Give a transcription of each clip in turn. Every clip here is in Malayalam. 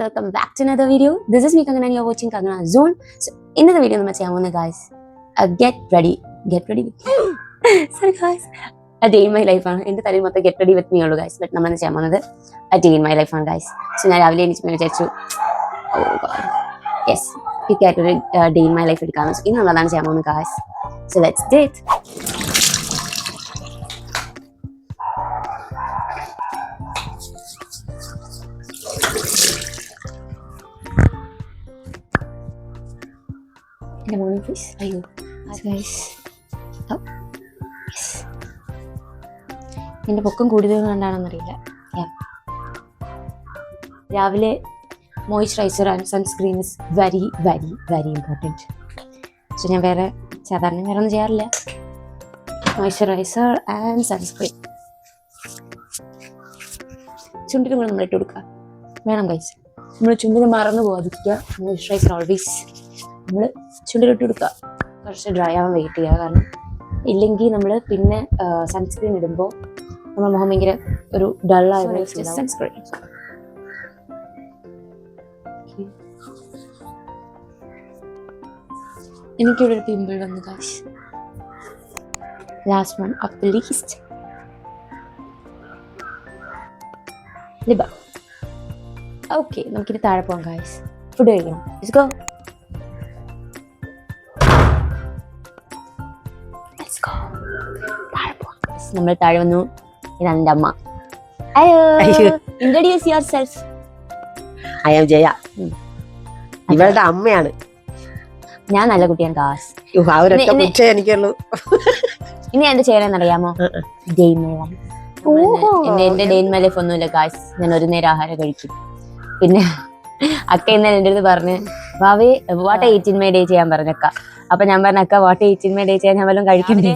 welcome back to another video. This is me Kangana and you're watching Kangana Zone. So in the video നമ്മൾ ചെയ്യാൻ പോകുന്ന guys, get ready with sorry guys, a day in my life ആണ്. എൻ്റെ തലയിൽ മൊത്തം get ready with me ഉള്ളൂ guys. But നമ്മൾ ചെയ്യാൻ പോകുന്നത് a day in my life ആണ് guys. So ഞാൻ രാവിലെ എണീച്ച് വിചാരിച്ചു oh god yes ടിക്കറ്റ് ഒരു day in my life എടുക്കാമെന്ന്. So ഇന്ന് നമ്മളതാണ് ചെയ്യാൻ പോകുന്നത് guys. So let's do it. In the morning, please. Ayo. So guys. Oh. Yes. എൻ്റെ പൊക്കം കൂടുതൽ കണ്ടാണെന്നറിയില്ല. രാവിലെ moisturiser and sunscreen is very very very important. So ഞാൻ സാധാരണ വേറെ ഒന്നും ചെയ്യാറില്ല. Moisturiser and sunscreen. ചുണ്ടിനും കൂടെ നമ്മൾ ഇട്ട് കൊടുക്കുക. വേണം ഗൈസ്. നമ്മൾ ചുണ്ടിന് മറന്നു പോകാതിരിക്കുക. മോയ്സ്ചറൈസർ ഓൾവേസ് നമ്മൾ ചുണ്ടിലിട്ട് കൊടുക്കുക. കുറച്ച് ഡ്രൈ ആവാൻ വെയിറ്റ് ചെയ്യുക. കാരണം ഇല്ലെങ്കിൽ നമ്മൾ പിന്നെ സൺസ്ക്രീൻ ഇടുമ്പോൾ നമ്മുടെ മുഖം ഭയങ്കര ഒരു ഡള്ളായി സൺസ്ക്രീൻ. എനിക്കിവിടെ ഒരു പിമ്പിൾ വന്നു കാശ്. Last one of the least ലിബ. ഓക്കെ, നമുക്കിനി താഴെ പോകാം കാശ്. ഫുഡ് കഴിക്കണം. Let's go. നമ്മൾ താഴെ വന്നു. ഇതാണ് എൻ്റെ അമ്മ. Hello, introduce yourself. I am Jaya. ഇവളുടെ അമ്മയാണ്. ഞാൻ നല്ല കുട്ടിയാണ് കാസ്. എനിക്കുള്ളൂ. ഇനി എന്താ ചെയ്യണമെന്നറിയാമോ? Day in my life. എന്റെ ഡേ ഇൻ മൈ ലൈഫ് ഒന്നുമില്ല കാസ്. ഞാൻ ഒരു നേരം ആഹാരം കഴിക്കും. പിന്നെ അക്ക ഇന്നലെ എൻ്റെ അടുത്ത് പറഞ്ഞ് വാവേ വാട്ട് 18 മൈ ഡേ ചെയ്യാൻ പറഞ്ഞക്ക. അപ്പൊ ഞാൻ പറഞ്ഞ അക്ക വാട്ട് 18 മൈ ഡേ ചെയ്യാൻ ഞാൻ വല്ലതും കഴിക്കണ്ടേ?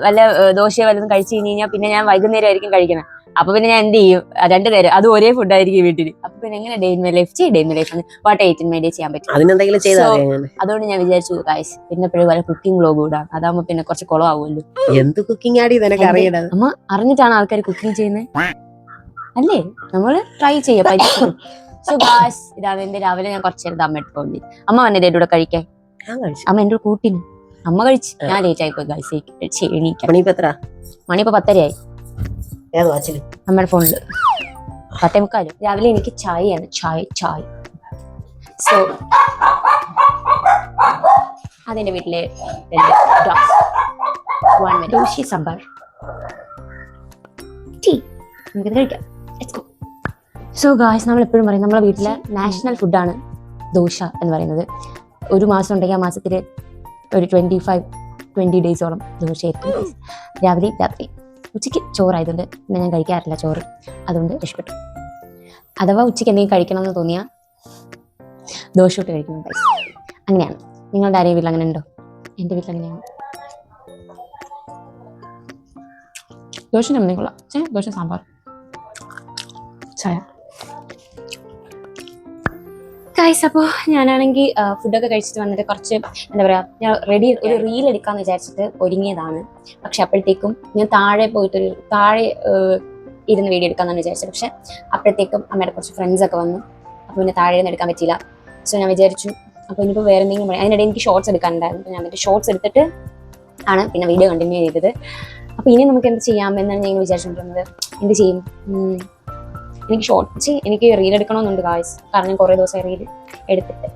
വല്ല ദോശയോ വല്ലതും കഴിച്ചു കഴിഞ്ഞാൽ പിന്നെ ഞാൻ വൈകുന്നേരം ആയിരിക്കും കഴിക്കണം. അപ്പൊ പിന്നെ ഞാൻ എന്ത് ചെയ്യും? 2 നേരം അത് ഒരേ ഫുഡായിരിക്കും വീട്ടിൽ. അപ്പൊ പിന്നെ എങ്ങനെ day in my life day in my life what 18 my day ചെയ്യാൻ പറ്റും? അതുകൊണ്ട് ഞാൻ വിചാരിച്ചു ഗൈസ് പിന്നെ എപ്പോഴും വല്ല കുക്കിംഗ് വ്ലോഗ് ഇടാം. അതാകുമ്പോ പിന്നെ കുറച്ച് കുളമാവുമല്ലോ. എന്ത് കുക്കിംഗ് ആടി നിനക്ക് അറിയണം? അമ്മ അറിഞ്ഞിട്ടാണ് ആൾക്കാർ കുക്കിംഗ് ചെയ്യുന്നത് അല്ലേ? നമ്മള് ട്രൈ ചെയ്യാം. സോ ഗായ്സ്, ഇതാണ് എന്റെ രാവിലെ ഞാൻ കുറച്ച് നേരം അമ്മ എടുത്ത് പോയി. അമ്മ വന്നെ എൻ്റെ കൂടെ കഴിക്കാൻ. അമ്മ എൻ്റെ കൂട്ടിന് അമ്മ കഴിച്ച്. ഞാൻ ലേറ്റ് ആയിപ്പോയി ഗായ്സ്. മണിപ്പോ 10:30 അമ്മയുടെ ഫോണില് 10:45. രാവിലെ എനിക്ക് ചായയാണ്. ചായ. സോ അതെന്റെ വീട്ടിലെ ദോശ സാമ്പാർ ടീ നമുക്കിത് കഴിക്കാം. സോ ഗായ്സ്, നമ്മൾ എപ്പോഴും പറയും നമ്മളെ വീട്ടിലെ നാഷണൽ ഫുഡാണ് ദോശ എന്ന് പറയുന്നത്. ഒരു മാസം ഉണ്ടെങ്കിൽ ആ മാസത്തിൽ ഒരു 20 ഡേയ്സോളം ദോശയായിരിക്കും രാവിലെ രാത്രി. ഉച്ചയ്ക്ക് ചോറായതുകൊണ്ട് പിന്നെ ഞാൻ കഴിക്കാറില്ല ചോറ്. അതുകൊണ്ട് രക്ഷപ്പെട്ടു. അഥവാ ഉച്ചയ്ക്ക് എന്തെങ്കിലും കഴിക്കണമെന്ന് തോന്നിയാൽ ദോശ ഇട്ട് കഴിക്കണം ഗൈസ്. അങ്ങനെയാണ്. നിങ്ങളുടെ ആരെയും വീട്ടിൽ അങ്ങനെ ഉണ്ടോ? എൻ്റെ വീട്ടിൽ അങ്ങനെയാണ്. ദോശ എന്തെങ്കിലും കൊള്ളാം. ദോശ സാമ്പാർ ചായ ഗൈസ്. അപ്പോൾ ഞാനാണെങ്കിൽ ഫുഡൊക്കെ കഴിച്ചിട്ട് വന്നിട്ട് കുറച്ച് എന്താ പറയുക, ഞാൻ ഒരു റീൽ എടുക്കാമെന്ന് വിചാരിച്ചിട്ട് ഒരുങ്ങിയതാണ്. പക്ഷെ അപ്പോഴത്തേക്കും ഞാൻ താഴെ ഇരുന്ന് വീഡിയോ എടുക്കാമെന്നാണ് വിചാരിച്ചത്. പക്ഷെ അപ്പോഴത്തേക്കും അമ്മയുടെ കുറച്ച് ഫ്രണ്ട്സൊക്കെ വന്നു. അപ്പോൾ പിന്നെ താഴെ നിന്ന് എടുക്കാൻ പറ്റിയില്ല. സോ ഞാൻ വിചാരിച്ചു അപ്പോൾ ഇനിയിപ്പോൾ വേറെ എന്തെങ്കിലും അതിനിടെ എനിക്ക് ഷോർട്സ് എടുക്കാനുണ്ടായിരുന്നു. ഞാൻ മറ്റേ ഷോർട്സ് എടുത്തിട്ട് ആണ് പിന്നെ വീഡിയോ കണ്ടിന്യൂ ചെയ്തത്. അപ്പോൾ ഇനി നമുക്ക് എന്ത് ചെയ്യാം എന്നാണ് ഞാൻ വിചാരിച്ചുകൊണ്ടിരുന്നത്. എന്ത് ചെയ്യും? എനിക്ക് റീൽ എടുക്കണമെന്നുണ്ട് ഗായ്സ്. കാരണം ഞാൻ കുറേ ദിവസമായി റീൽ എടുത്തിട്ട്.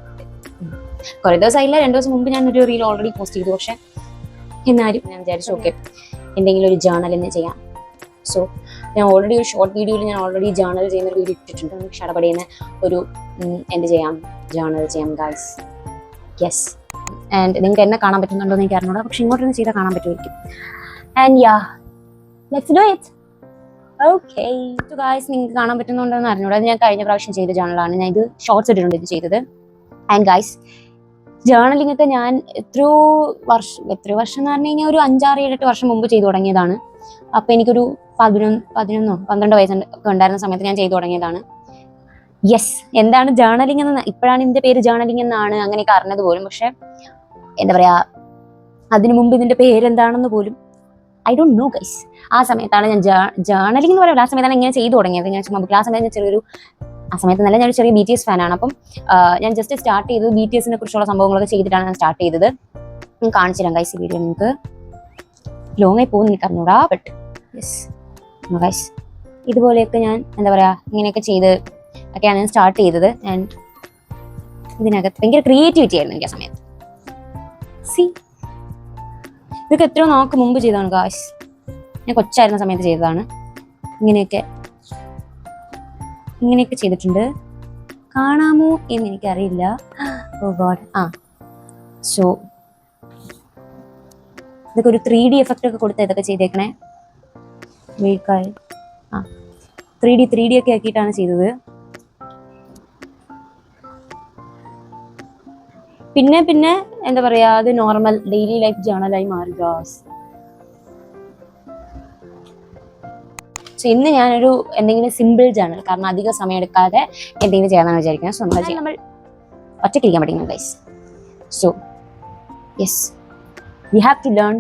കുറേ ദിവസമായില്ല, 2 ദിവസം മുമ്പ് ഞാൻ ഒരു റീൽ ഓൾറെഡി പോസ്റ്റ് ചെയ്തു. പക്ഷെ എന്നാലും ഞാൻ വിചാരിച്ചു ഓക്കെ എന്തെങ്കിലും ഒരു ജേർണൽ തന്നെ ചെയ്യാം. സോ ഞാൻ ഓൾറെഡി ഒരു ഷോർട്ട് വീഡിയോയിൽ ഞാൻ ഓൾറെഡി ജേർണൽ ചെയ്യുന്ന ഒരു വീഡിയോ ഇട്ടിട്ടുണ്ട്. നമുക്ക് ഷടപടിയുന്ന ഒരു ജേർണൽ ചെയ്യാം ഗായ്സ്. യെസ്. ആൻഡ് നിങ്ങൾക്ക് എന്നെ കാണാൻ പറ്റുന്നുണ്ടോ എന്ന് എനിക്ക് അറിഞ്ഞൂടാ. പക്ഷെ ഇങ്ങോട്ടൊന്നും ചെയ്താൽ കാണാൻ പറ്റുമായിരിക്കും. And yeah, let's do it. Okay guys, നിങ്ങൾക്ക് കാണാൻ പറ്റുന്നുണ്ടോന്ന് അറിഞ്ഞൂടാ. ഞാൻ കഴിഞ്ഞ പ്രാവശ്യം ചെയ്ത ജേർണലാണ്. ഞാൻ ഇത് ഷോർട്സ് ഇട്ടിട്ടുണ്ട് ഇത് ചെയ്തത്. ആൻഡ് ഗായ്സ്, ജേർണലിംഗ് ഒക്കെ ഞാൻ എത്രയോ വർഷം എന്ന് പറഞ്ഞു കഴിഞ്ഞാൽ ഒരു 5-6-7 വർഷം മുമ്പ് ചെയ്തു തുടങ്ങിയതാണ്. അപ്പോൾ എനിക്കൊരു 11-12 വയസ്സൊക്കെ ഉണ്ടായിരുന്ന സമയത്ത് ഞാൻ ചെയ്തു തുടങ്ങിയതാണ്. യെസ്. എന്താണ് ജേർണലിംഗ് എന്ന് ഇപ്പോഴാണ് ഇതിന്റെ പേര് ജേർണലിംഗ് എന്നാണ് അങ്ങനെയൊക്കെ അറിഞ്ഞത് പോലും. പക്ഷെ എന്താ പറയാ, അതിനു മുമ്പ് ഇതിന്റെ പേരെന്താണെന്ന് പോലും ഐ ഡോണ്ട് നോ ഗൈസ്. ആ സമയത്താണ് ഞാൻ ജേർണലിംഗ് എന്ന് പറയുന്നത്. ആ സമയത്താണ് ഇങ്ങനെ ചെയ്തു തുടങ്ങിയത്. ഞാൻ ചുമ്മാ ക്ലാസ് ഉണ്ടായിരുന്ന ചെറിയൊരു ആ സമയത്ത് നല്ല ഞാനൊരു ചെറിയ BTS ഫാനാണ്. അപ്പം ഞാൻ ജസ്റ്റ് സ്റ്റാർട്ട് ചെയ്തത് BTSനെ കുറിച്ചുള്ള സംഭവങ്ങളൊക്കെ ചെയ്തിട്ടാണ് ഞാൻ സ്റ്റാർട്ട് ചെയ്തത്. ഞാൻ കാണിച്ചു തരാം ഗൈസ് ഈ വീഡിയോ. നിങ്ങൾക്ക് ലോങ്ങായി പോകുന്ന എനിക്ക് അറിഞ്ഞൂടാ, ബട്ട് യെസ് ഗൈസ് ഇതുപോലെയൊക്കെ ഞാൻ എന്താ പറയുക ഇങ്ങനെയൊക്കെ ചെയ്ത് ഒക്കെയാണ് ഞാൻ സ്റ്റാർട്ട് ചെയ്തത്. ആൻഡ് ഇതിനകത്ത് ഭയങ്കര ക്രിയേറ്റിവിറ്റി ആയിരുന്നു എനിക്ക് ആ സമയത്ത്. സി ഇതൊക്കെ എത്രയോ നാൾക്ക് മുമ്പ് ചെയ്തതാണ് ഗൈസ്. ഞാൻ കൊച്ചായിരുന്ന സമയത്ത് ചെയ്തതാണ്. ഇങ്ങനെയൊക്കെ ചെയ്തിട്ടുണ്ട്. കാണാമോ എന്ന് എനിക്കറിയില്ല. ഓ ഗോഡ്. സോ ഇതൊക്കെ ഒരു 3D എഫക്റ്റ് ഒക്കെ കൊടുത്ത് ഇതൊക്കെ ചെയ്തേക്കണേ. 3D ഒക്കെ ആക്കിയിട്ടാണ് ചെയ്തത്. പിന്നെ എന്താ പറയാ അത് നോർമൽ ഡെയിലി ലൈഫ് ജേണലായി മാറി ഗായ്സ്. സോ ഇന്ന് ഞാനൊരു എന്തെങ്കിലും സിമ്പിൾ ജേണൽ, കാരണം അധികം സമയം എടുക്കാതെ എന്തെങ്കിലും ചെയ്യാമെന്നാണ് വിചാരിക്കുന്നത്. സോ നമ്മൾ ഒറ്റയ്ക്കിരിക്കാൻ പഠിക്കണം guys. So yes we have to learn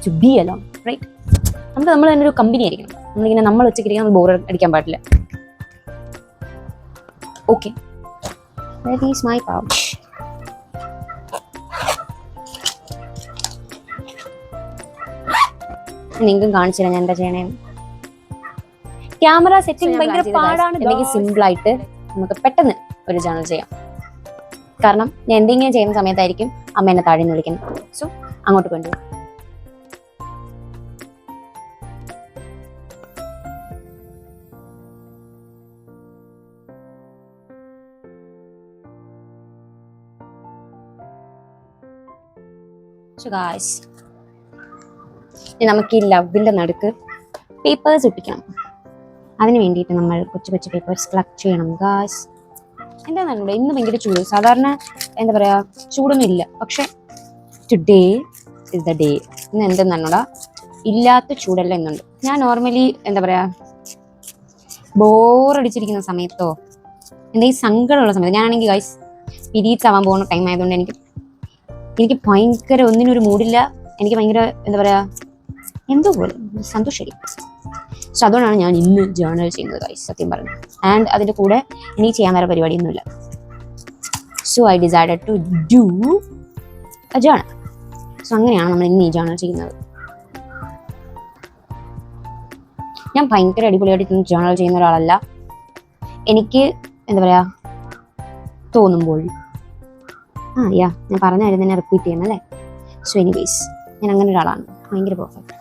to be alone, right? നമ്മൾ തന്നെ ഒരു കമ്പനി ആയിരിക്കണം. നമ്മളിങ്ങനെ നമ്മൾ ഒറ്റയ്ക്കിരിക്കാൻ ബോർ അടിക്കാൻ പാടില്ല. Okay, that is my pouch. നിങ്ങൾക്കും കാണിച്ചു തരാം ഞാൻ എന്താ ചെയ്യണേ. ക്യാമറ സെറ്റിംഗ് ഭയങ്കര പാടാണ്. അല്ലെങ്കിൽ സിമ്പിൾ ആയിട്ട് നമുക്ക് പെട്ടെന്ന് ഒരു ജേണൽ ചെയ്യാം. കാരണം ഞാൻ എന്തെങ്കിലും ചെയ്യുന്ന സമയത്തായിരിക്കും അമ്മ എന്നെ താഴെ നിന്ന് വിളിക്കുന്നത്. സോ അങ്ങോട്ട് കൊണ്ടുപോകും. നമുക്ക് ഈ ലവിന്റെ നടുക്ക് പേപ്പേഴ്സ് ഒട്ടിക്കണം. അതിന് വേണ്ടിയിട്ട് നമ്മൾ കൊച്ചു കൊച്ചു പേപ്പേഴ്സ് കളക്ട് ചെയ്യണം ഗായ്സ്. എന്താണെന്നുണ്ടോ ഇന്ന് ഭയങ്കര ചൂട്. സാധാരണ എന്താ പറയാ ചൂടൊന്നും ഇല്ല, പക്ഷെ ടുഡേ ഇസ് ദ ഡേ. ഇന്ന് എന്തെന്നാണോടാ ഇല്ലാത്ത ചൂടെല്ലാം ഇന്നുണ്ട്. ഞാൻ നോർമലി എന്താ പറയാ ബോറടിച്ചിരിക്കുന്ന സമയത്തോ എന്തെങ്കിലും സങ്കടമുള്ള സമയത്ത്, ഞാനാണെങ്കിൽ ഗൈസ് പീരീഡ്സ് ആവാൻ പോകുന്ന ടൈം ആയതുകൊണ്ട് എനിക്ക് ഭയങ്കര ഒന്നിനൊരു മൂഡില്ല. എനിക്ക് ഭയങ്കര എന്താ പറയാ എന്തോ പോലെ സന്തോഷമില്ല. സോ അതുകൊണ്ടാണ് ഞാൻ ഇന്ന് ജേർണൽ ചെയ്യുന്നത് ഗൈസ്, സത്യം പറഞ്ഞു. ആൻഡ് അതിൻ്റെ കൂടെ എനിക്ക് ചെയ്യാൻ വേറെ പരിപാടിയൊന്നുമില്ല. So I decided to do a journal. So അങ്ങനെയാണ് നമ്മൾ ഇന്ന് ഈ ജേർണൽ ചെയ്യുന്നത്. ഞാൻ ഭയങ്കര അടിപൊളിയായിട്ട് ജേർണൽ ചെയ്യുന്ന ഒരാളല്ല. എനിക്ക് എന്താ പറയാ തോന്നുമ്പോൾ ഞാൻ പറഞ്ഞ കാര്യം തന്നെ റിപ്പീറ്റ് ചെയ്യണം അല്ലേ. സോ എനിവേസ് ഞാൻ അങ്ങനെ ഒരാളാണ്, ഭയങ്കര പെർഫെക്റ്റ്.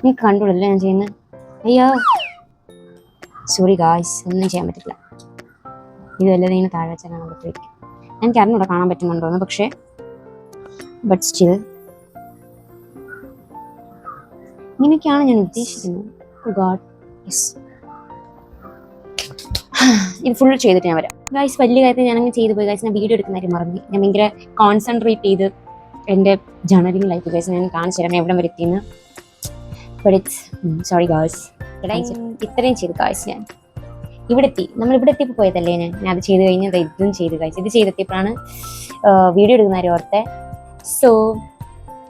നീ കണ്ടുള്ളല്ലേ ഞാൻ ചെയ്യുന്നത്. അയ്യോ സോറി ഗായ്സ്, ഒന്നും ചെയ്യാൻ പറ്റില്ല. ഇതല്ലാതെ ഇങ്ങനെ താഴെ വെച്ചാലാണ് അകത്തേക്ക്. എനിക്ക് അറിഞ്ഞൂടെ കാണാൻ പറ്റുന്നുണ്ടോന്ന്, പക്ഷേ ബട്ട് സ്റ്റിൽ ഇങ്ങനെയൊക്കെയാണ് ഞാൻ ഉദ്ദേശിക്കുന്നത്. God yes. ഇത് ഫുൾ ചെയ്തിട്ട് ഞാൻ വരാം ഗൈസ്. വലിയ കാര്യത്തിൽ ഞാനങ്ങനെ ചെയ്തു പോയി ഗൈസ്. ഞാൻ വീഡിയോ എടുക്കുന്ന കാര്യം മറന്നു. ഞാൻ ഭയങ്കര കോൺസെൻട്രേറ്റ് ചെയ്ത് എൻ്റെ ജേർണലിംഗ് ലൈഫ് ഗൈസ് ഞാൻ കാണിച്ചു തരാം എവിടെ വരെ എത്തിയെന്ന്. ബട്ട് ഇറ്റ്സ് സോറി ഗൈസ്, ഇത്രയും ചെയ്തു ഗൈസ്. ഞാൻ നമ്മൾ ഇവിടെ എത്തിയപ്പോൾ പോയതല്ലേ ഞാൻ അത് ചെയ്ത് കഴിഞ്ഞാൽ ഇതും ചെയ്തു ഗൈസ്. ഇത് ചെയ്തെത്തിയപ്പോഴാണ് വീഡിയോ എടുക്കുന്ന കാര്യം ഓർത്തെ. സോ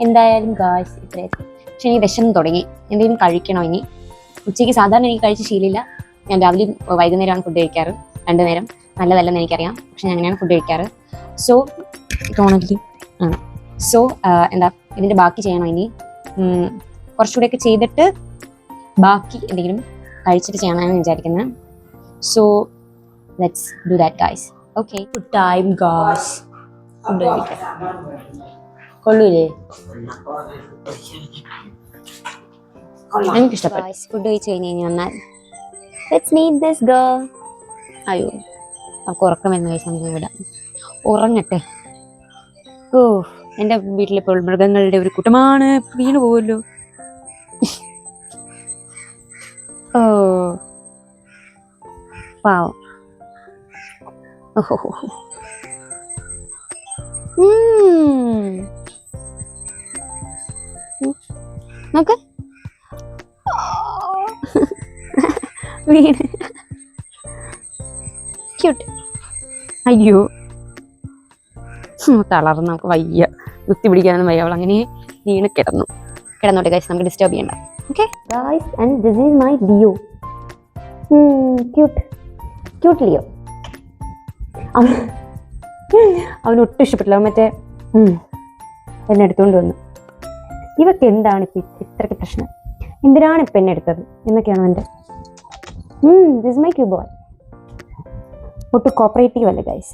എന്തായാലും ഗൈസ് ഇത്രയെത്തി. പക്ഷെ എനിക്ക് വിശന്ന് തുടങ്ങി, എന്തെങ്കിലും കഴിക്കണോ ഇനി. ഉച്ചയ്ക്ക് സാധാരണ എനിക്ക് കഴിച്ച് ശീലമില്ല. ഞാൻ രാവിലെയും വൈകുന്നേരമാണ് ഫുഡ് കഴിക്കാറ്, 2 നേരം. നല്ലതല്ലെന്ന് എനിക്കറിയാം, പക്ഷെ ഞാൻ അങ്ങനെയാണ് ഫുഡ് കഴിക്കാറ്. സോ തോന്നല് സോ എന്താ ഇതിൻ്റെ ബാക്കി ചെയ്യണോ ഇനി. കുറച്ചുകൂടെയൊക്കെ ചെയ്തിട്ട് ബാക്കി എന്തെങ്കിലും കഴിച്ചിട്ട് ചെയ്യണമെന്ന് വിചാരിക്കുന്നത്. So let's do that guys. Okay, good time guys. Food കഴിക്കാം. കൊള്ളൂലേ? എനിക്കിഷ്ടപ്പെട്ടു. ഫുഡ് കഴിച്ച് കഴിഞ്ഞ് വന്നാൽ ലെറ്റ്സ് മീറ്റ് ദിസ് ഗേൾ. അയ്യോ നമുക്ക് ഉറക്കം വരുന്ന കഴിച്ച് നമുക്ക് വിടാം, ഉറങ്ങട്ടെ. ഓ എൻ്റെ വീട്ടിലിപ്പോൾ മൃഗങ്ങളുടെ ഒരു കൂട്ടമാണ്, വീണു പോകുമല്ലോ. ഓ പാവം. ഓഹോ നോക്ക് വീണ്. ക്യൂട്ട്. അയ്യോ തളർന്ന് നമുക്ക് വയ്യ, കുത്തി പിടിക്കാനൊന്നും വയ്യ. അവൾ അങ്ങനെ വീണ് കിടന്നോട്ടെ ഗൈസ്, നമുക്ക് ഡിസ്റ്റർബ് ചെയ്യണ്ട. Okay, guys, and this is my Leo. Cute Leo. അവന് ഒട്ടും ഇഷ്ടപ്പെട്ടില്ല. അവൻ മറ്റേ എന്നെ എടുത്തുകൊണ്ട് വന്നു. ഇവക്ക് എന്താണ് ഇപ്പം ഇത്രയ്ക്ക് പ്രശ്നം, എന്തിനാണ് ഇപ്പം എന്നെ എടുത്തത് എന്നൊക്കെയാണ് എൻ്റെ. This my cube boy. ഒട്ടും കോപ്പറേറ്റീവ് അല്ലേ ഗൈസ്.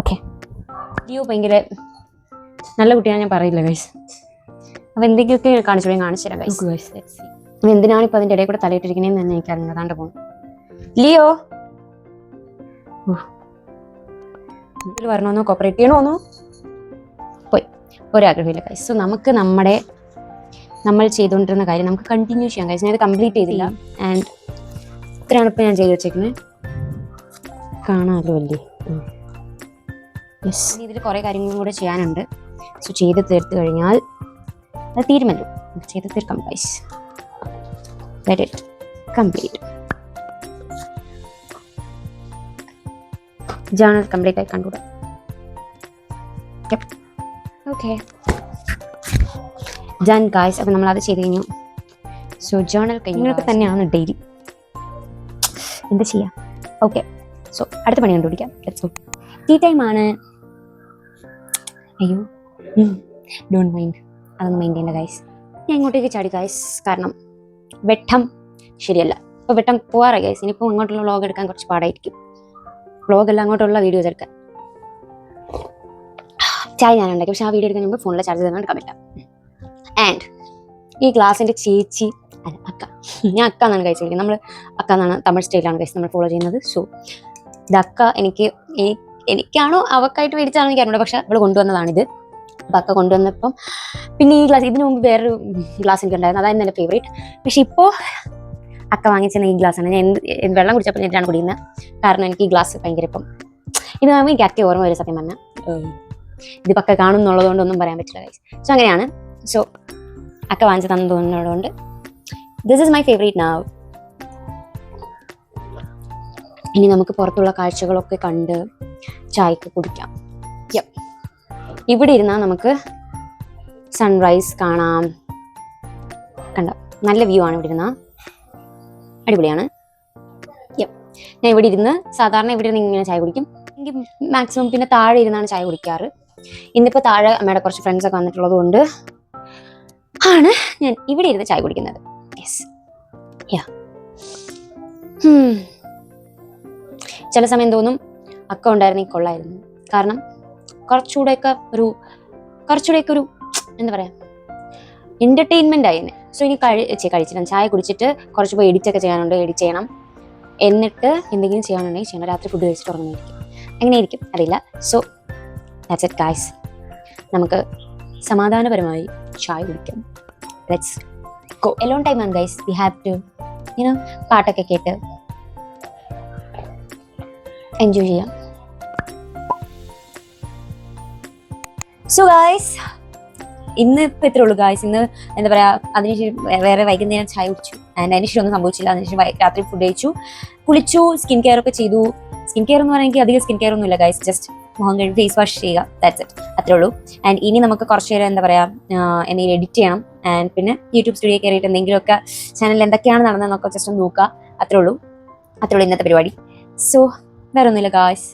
ഓക്കെ, ലിയോ ഭയങ്കര നല്ല കുട്ടിയാണ്, ഞാൻ പറയില്ല ഗൈസ്. അപ്പം എന്തെങ്കിലുമൊക്കെ കാണിച്ചു തരാം ഗൈസ്. അപ്പം എന്തിനാണ് ഇപ്പം അതിൻ്റെ ഇടയിൽ കൂടെ തലയിട്ടിരിക്കണേന്ന് തന്നെ എനിക്കറിയില്ല. അതാണ്ട് പോകും. ലിയോ ഇതിൽ വരണമെന്നോ കോപ്പറേറ്റ് ചെയ്യണമെന്നോ പോയി, ഒരാഗ്രഹമില്ല ഗൈസ്. സോ നമുക്ക് നമ്മൾ ചെയ്തുകൊണ്ടിരുന്ന കാര്യം നമുക്ക് കണ്ടിന്യൂ ചെയ്യാം ഗൈസ്. ഞാൻ ഇത് കംപ്ലീറ്റ് ചെയ്തില്ല. ആൻഡ് ഇത്രയാണ് ഇപ്പം ഞാൻ ചെയ്ത് വെച്ചേക്കുന്നത്. കാണാമല്ലോ അല്ലേ? യെസ്, ഇതിൽ കുറേ കാര്യങ്ങളും കൂടെ ചെയ്യാനുണ്ട്. സോ ചെയ്ത് തീർത്ത് കഴിഞ്ഞാൽ അത് തീരുമല്ലോ. ചെയ്ത് തീർക്കാം guys. Let it complete. Journal complete ആയി കണ്ടുകൂടാ. Okay done guys. അപ്പം നമ്മളത് ചെയ്ത് കഴിഞ്ഞു. സോ ജേർണൽ കഴിഞ്ഞൊക്കെ തന്നെയാണ് ഡെയിലി. എന്താ ചെയ്യാം? ഓക്കെ, സോ അടുത്ത പണി കണ്ടുപിടിക്കാം. ടീ ടൈം ആണ്. അയ്യോ ഡോണ്ട് മൈൻഡ്, അതൊന്നും മൈൻഡ് ചെയ്യേണ്ട ഗൈസ്. ഞാൻ ഇങ്ങോട്ടേക്ക് ചാടി ഗൈസ്, കാരണം വെട്ടം ശരിയല്ല. ഇപ്പോൾ വെട്ടം പോവാറായി ഗൈസ്. ഇനിയിപ്പോൾ അങ്ങോട്ടുള്ള വ്ളോഗ് എടുക്കാൻ കുറച്ച് പാടായിരിക്കും. വ്ളോഗെല്ലാം അങ്ങോട്ടുള്ള വീഡിയോസ് എടുക്കാൻ. ചായ ഞാൻ ഉണ്ടാക്കി, പക്ഷെ ആ വീഡിയോ എടുക്കാൻ മുമ്പ് ഫോണിലെ ചാർജ് തന്നെ എടുക്കാൻ പറ്റില്ല. ആൻഡ് ഈ ക്ലാസ്സിൻ്റെ ചേച്ചി അല്ല അക്ക, ഞാൻ അക്ക എന്നാണ് കഴിച്ച് വിളിക്കുന്നത്. നമ്മൾ അക്ക എന്നാണ് തമിഴ് സ്റ്റൈലാണ് കഴിച്ച് നമ്മൾ ഫോളോ ചെയ്യുന്നത്. സോ ഇത് അക്ക എനിക്കാണോ അവക്കായിട്ട് മേടിച്ചാണോ എനിക്ക് അറിഞ്ഞൂടാ, പക്ഷെ അവൾ കൊണ്ടുവന്നതാണിത്. അപ്പം അക്ക കൊണ്ടുവന്നപ്പം പിന്നെ ഈ ഗ്ലാസ്, ഇതിനു മുമ്പ് വേറൊരു ഗ്ലാസ് എനിക്ക് ഉണ്ടായിരുന്നു, അതായിരുന്നു എൻ്റെ ഫേവറേറ്റ്. പക്ഷെ ഇപ്പോൾ അക്ക വാങ്ങിച്ചെന്ന ഈ ഗ്ലാസ്സാണ്. ഞാൻ വെള്ളം കുടിച്ചപ്പോൾ ഞാനാണ് കുടിക്കുന്നത്, കാരണം എനിക്ക് ഈ ഗ്ലാസ് ഭയങ്കര ഇപ്പം ഇത് ആകുമ്പോൾ എനിക്ക് അക്ക ഓർമ്മ വരും. സത്യം പറഞ്ഞാൽ ഇത് പക്ക കാണുന്നുള്ളതുകൊണ്ടൊന്നും പറയാൻ പറ്റില്ല ഗൈസ്. സോ അങ്ങനെയാണ്. സോ അക്ക വാങ്ങിച്ച് തന്നു തോന്നുന്നതുകൊണ്ട് ദിസ് ഈസ് മൈ ഫേവറേറ്റ് നാവ്. ഇനി നമുക്ക് പുറത്തുള്ള കാഴ്ചകളൊക്കെ കണ്ട് ചായക്ക് കുടിക്കാം. ഇവിടെ ഇരുന്നാൽ നമുക്ക് സൺറൈസ് കാണാം. കണ്ടോ, നല്ല വ്യൂ ആണ് ഇവിടെ ഇരുന്നാൽ, അടിപൊളിയാണ്. ഞാൻ ഇവിടെ ഇരുന്ന് സാധാരണ ഇവിടെ ഇരുന്ന് ഇങ്ങനെ ചായ കുടിക്കും. എനിക്ക് മാക്സിമം പിന്നെ താഴെ ഇരുന്നാണ് ചായ കുടിക്കാറ്. ഇന്നിപ്പോൾ താഴെ അമ്മയുടെ കുറച്ച് ഫ്രണ്ട്സൊക്കെ വന്നിട്ടുള്ളത് കൊണ്ട് ആണ് ഞാൻ ഇവിടെ ഇരുന്ന് ചായ കുടിക്കുന്നത്. യെസ്, ചില സമയം തോന്നും അക്ക ഉണ്ടായിരുന്നെങ്കിൽ കൊള്ളായിരുന്നു, കാരണം കുറച്ചുകൂടെയൊക്കെ ഒരു എന്താ പറയുക, എൻ്റർടൈൻമെൻ്റ് ആയിരുന്നു. സോ ഇനി കഴിച്ചിട്ട് ചായ കുടിച്ചിട്ട് കുറച്ച് പോയി എഡിറ്റൊക്കെ ചെയ്യാനുണ്ട്, എഡിറ്റ് ചെയ്യണം. എന്നിട്ട് എന്തെങ്കിലും ചെയ്യാനുണ്ടെങ്കിൽ ചെയ്യണം. രാത്രി ഫുഡ് കഴിച്ചിട്ട് ഉറങ്ങുമായിരിക്കും, എങ്ങനെയായിരിക്കും അറിയില്ല. So that's it guys. നമുക്ക് സമാധാനപരമായി ചായ കുടിക്കാം. Let's go. എലോൺ ടൈം ആണ് ഗൈസ്. വി ഹാവ് ടു പാട്ടൊക്കെ കേട്ട് എൻജോയ് ചെയ്യാം. സോ ഗൈസ്, ഇന്ന് ഇപ്പം ഇത്രേ ഉള്ളൂ ഗൈസ്. ഇന്ന് എന്താ പറയുക, അതിനുശേഷം വേറെ വൈകുന്നേരം ചായ കുടിച്ചു. ആൻഡ് അതിനുശേഷം ഒന്നും സംഭവിച്ചില്ല. അതിനുശേഷം രാത്രി ഫുഡ് കഴിച്ചു, കുളിച്ചു, സ്കിൻ കെയർ ഒക്കെ ചെയ്തു. സ്കിൻ കെയർ എന്ന് പറയുന്നത് അധികം സ്കിൻ കെയർ ഒന്നും ഇല്ല ഗൈസ്, ജസ്റ്റ് മുഖം കഴുകി ഫേസ് വാഷ് ചെയ്യുക, ദാറ്റ്സ് ഇറ്റ്, അത്രേ ഉള്ളൂ. ആൻഡ് ഇനി നമുക്ക് കുറച്ച് നേരം എന്താ പറയുക, എന്തെങ്കിലും എഡിറ്റ് ചെയ്യണം. ആൻഡ് പിന്നെ യൂട്യൂബ് സ്റ്റുഡിയോ കയറിയിട്ട് എന്തെങ്കിലുമൊക്കെ ചാനലിൽ എന്തൊക്കെയാണ് നടന്നതെന്നൊക്കെ ജസ്റ്റ് ഒന്ന് നോക്കുക, അത്രേ ഉള്ളൂ ഇന്നത്തെ പരിപാടി. സോ വേറെ ഒന്നുമില്ല ഗൈസ്.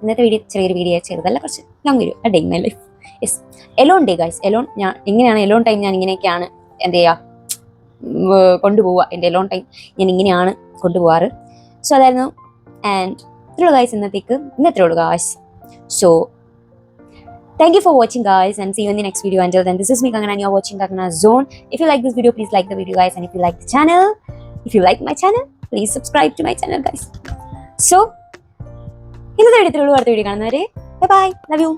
ഇന്നത്തെ വീഡിയോ ചെറിയൊരു വീഡിയോ ചെയ്തതല്ല, കുറച്ച് long video, day in my life. Yes, alone day guys. ഞാൻ ഇങ്ങനെയാണ് എലോൺ ടൈം, ഞാൻ ഇങ്ങനെയൊക്കെയാണ് എന്ത് ചെയ്യുക, കൊണ്ടുപോവുക. എൻ്റെ എലോൺ ടൈം ഞാൻ ഇങ്ങനെയാണ് കൊണ്ടുപോകാറ്. സോ അതായിരുന്നു. ആൻഡ് ഇത്രയുള്ളൂ ഗൈസ്, ഇന്നത്രേ ഉള്ളൂ guys. So thank you for watching guys, and see you in the next video. Until then, this is me Kangana and you're watching Kangana Zone. If you like this video, please like the video guys, and if you like the channel, if you like my channel, please subscribe to my channel guys. So ഇന്നത്തെ വീഡിയോ ഇത്രയുള്ളൂ. അടുത്ത വീഡിയോ കാണുന്നവരെ ബൈ ബൈ, ലവ് യു.